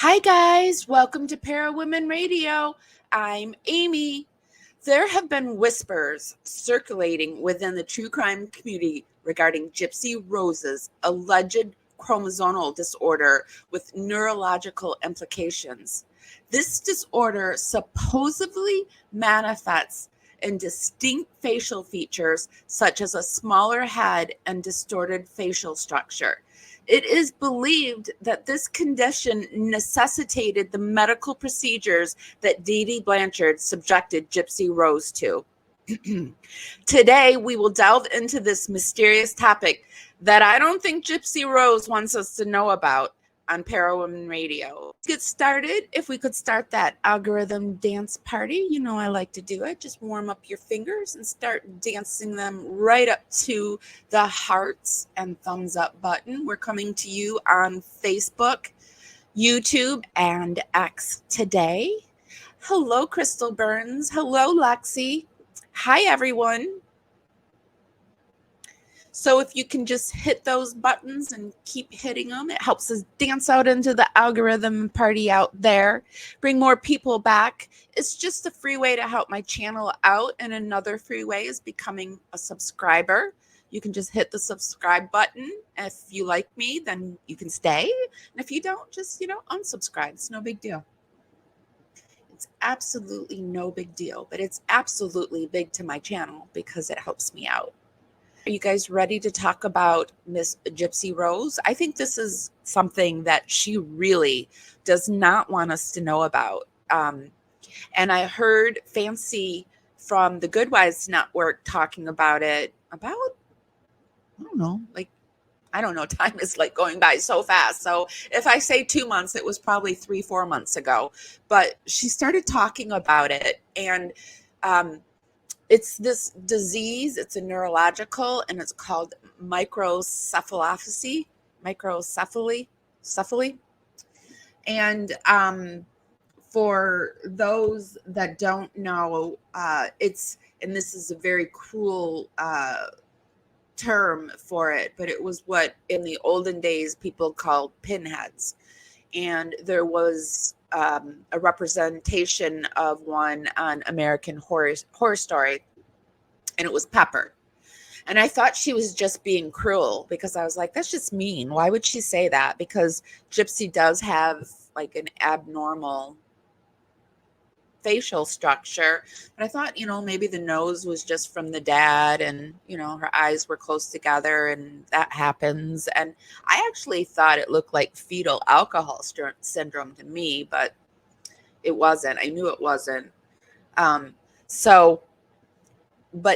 Hi guys, welcome to Para Women Radio. I'm Amy. There have been whispers circulating within the true crime community regarding Gypsy Rose's alleged chromosomal disorder with neurological implications. This disorder supposedly manifests in distinct facial features such as a smaller head and distorted facial structure. It is believed that this condition necessitated the medical procedures that Dee Blanchard subjected Gypsy Rose to. Today, we will delve into this mysterious topic that I don't think Gypsy Rose wants us to know about on Para Women Radio. Let's get started. If we could start that algorithm dance party, you know I like to do it. Just warm up your fingers and start dancing them right up to the hearts and thumbs up button. We're coming to you on Facebook, YouTube, and X today. Hello, Crystal Burns. Hello, Lexi. Hi, everyone. So if you can just hit those buttons and keep hitting them, it helps us dance out into the algorithm party out there, bring more people back. It's just a free way to help my channel out. And another free way is becoming a subscriber. You can just hit the subscribe button. If you like me, then you can stay. And if you don't, just, unsubscribe. It's no big deal. It's absolutely no big deal, but it's absolutely big to my channel because it helps me out. Are you guys ready to talk about Miss Gypsy Rose? I think this is something that she really does not want us to know about. And I heard Fancy from the Good Wives Network talking about it about, I don't know, time is like going by so fast. So if I say 2 months, it was probably 3-4 months ago. But she started talking about it, and it's this disease. It's a neurological, and it's called microcephaly. And for those that don't know, and this is a very cruel term for it, but it was what in the olden days people called pinheads. And there was a representation of one on American Horror Story, and it was Pepper. And I thought she was just being cruel because I was like, that's just mean. Why would she say that? Because Gypsy does have like an abnormal facial structure. But I thought, maybe the nose was just from the dad, and, her eyes were close together, and that happens. And I actually thought it looked like fetal alcohol syndrome to me, but it wasn't. I knew it wasn't. But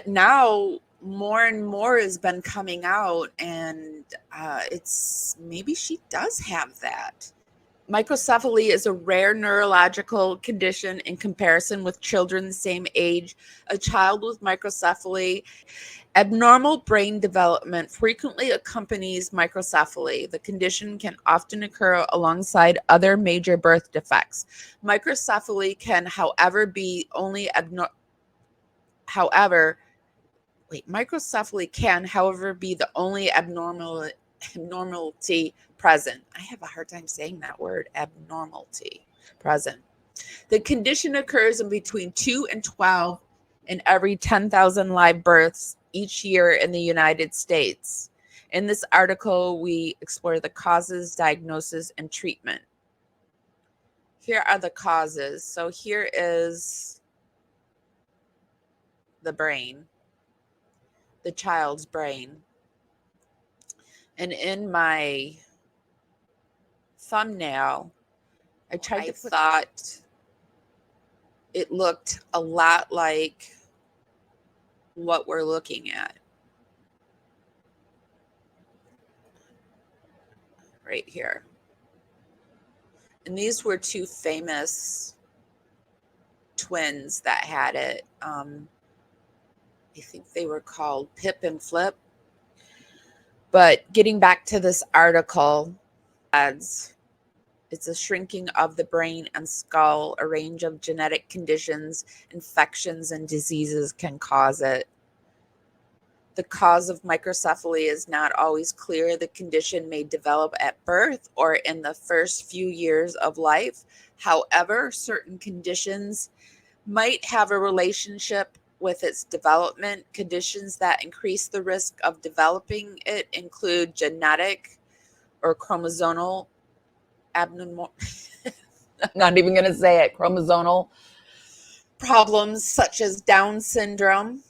now more and more has been coming out, and it's maybe she does have that. Microcephaly is a rare neurological condition in comparison with children the same age. A child with microcephaly, abnormal brain development frequently accompanies microcephaly. The condition can often occur alongside other major birth defects. Microcephaly can, however, be the only abnormality present. I have a hard time saying that word, abnormality present. The condition occurs in between 2 and 12 in every 10,000 live births each year in the United States. In this article, we explore the causes, diagnosis, and treatment. Here are the causes. So here is the brain, the child's brain. And in my thumbnail, I thought it looked a lot like what we're looking at right here. And these were two famous twins that had it. I think they were called Pip and Flip. But getting back to this article, it's a shrinking of the brain and skull. A range of genetic conditions, infections, and diseases can cause it. The cause of microcephaly is not always clear. The condition may develop at birth or in the first few years of life. However, certain conditions might have a relationship with its development. Conditions that increase the risk of developing it include genetic or chromosomal abnormal. I'm not even going to say it. Chromosomal problems such as Down syndrome,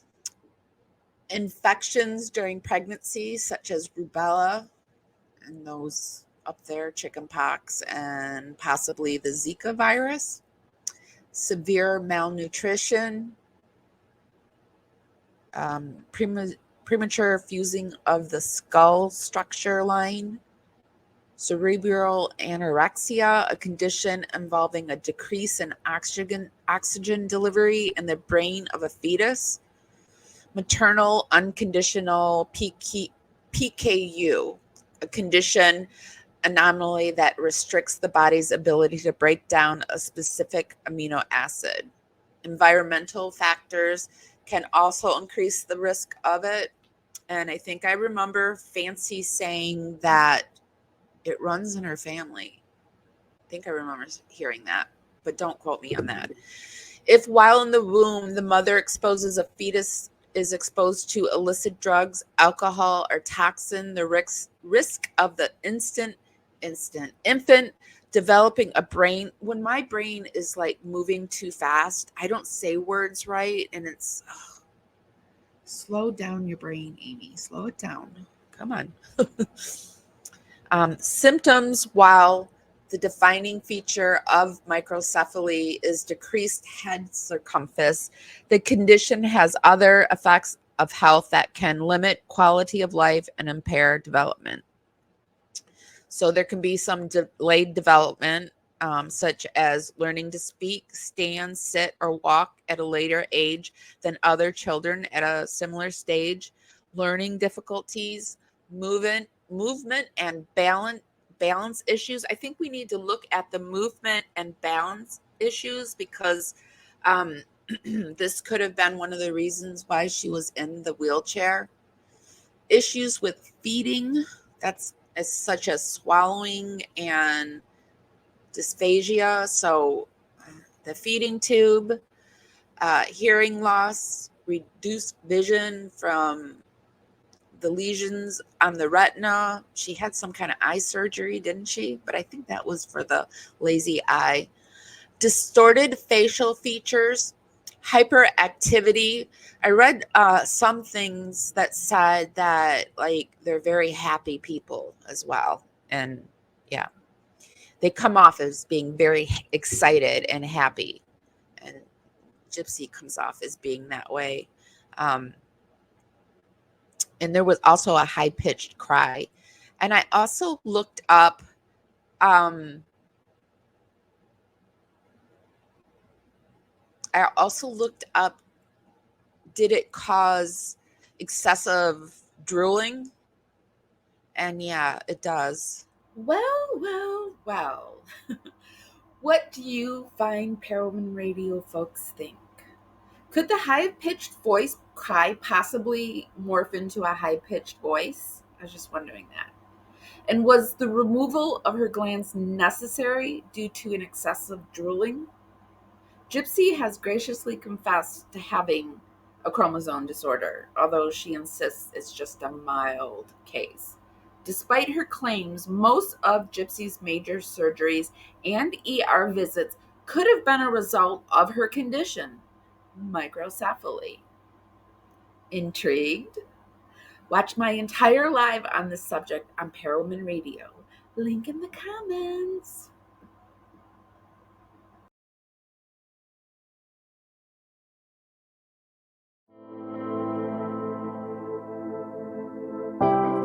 infections during pregnancy such as rubella, and those up there, chickenpox, and possibly the Zika virus, severe malnutrition, premature fusing of the skull structure line, cerebral anorexia, a condition involving a decrease in oxygen delivery in the brain of a fetus, maternal unconditional PKU, a condition anomaly that restricts the body's ability to break down a specific amino acid. Environmental factors can also increase the risk of it. And I think I remember Fancy saying that it runs in her family. I think I remember hearing that, but don't quote me on that. If while in the womb, the mother exposes a fetus is exposed to illicit drugs, alcohol, or toxin, the risk of the infant developing a brain. When my brain is like moving too fast, I don't say words right, and it's slow down your brain, Amy. Slow it down. Come on. Symptoms. While the defining feature of microcephaly is decreased head circumference, the condition has other effects of health that can limit quality of life and impair development. So there can be some delayed development, such as learning to speak, stand, sit, or walk at a later age than other children at a similar stage, learning difficulties, movement and balance issues. I think we need to look at the movement and balance issues because this could have been one of the reasons why she was in the wheelchair. Issues with feeding, that's such as swallowing and dysphagia. So the feeding tube, hearing loss, reduced vision from the lesions on the retina. She had some kind of eye surgery, didn't she? But I think that was for the lazy eye. Distorted facial features, hyperactivity. I read some things that said that like they're very happy people as well. And yeah, they come off as being very excited and happy. And Gypsy comes off as being that way. And there was also a high-pitched cry. And I also looked up did it cause excessive drooling? And yeah, it does. Well. What do you fine Parawoman Radio folks think? Could the high-pitched voice cry possibly morph into a high-pitched voice? I was just wondering that. And was the removal of her glands necessary due to an excessive drooling? Gypsy has graciously confessed to having a chromosome disorder, although she insists it's just a mild case. Despite her claims, most of Gypsy's major surgeries and ER visits could have been a result of her condition, microcephaly. Intrigued? Watch my entire live on this subject on Parawoman Radio. Link in the comments.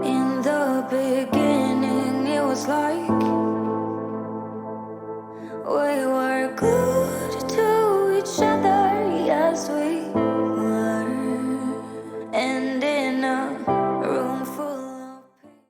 In the beginning, it was like we were good.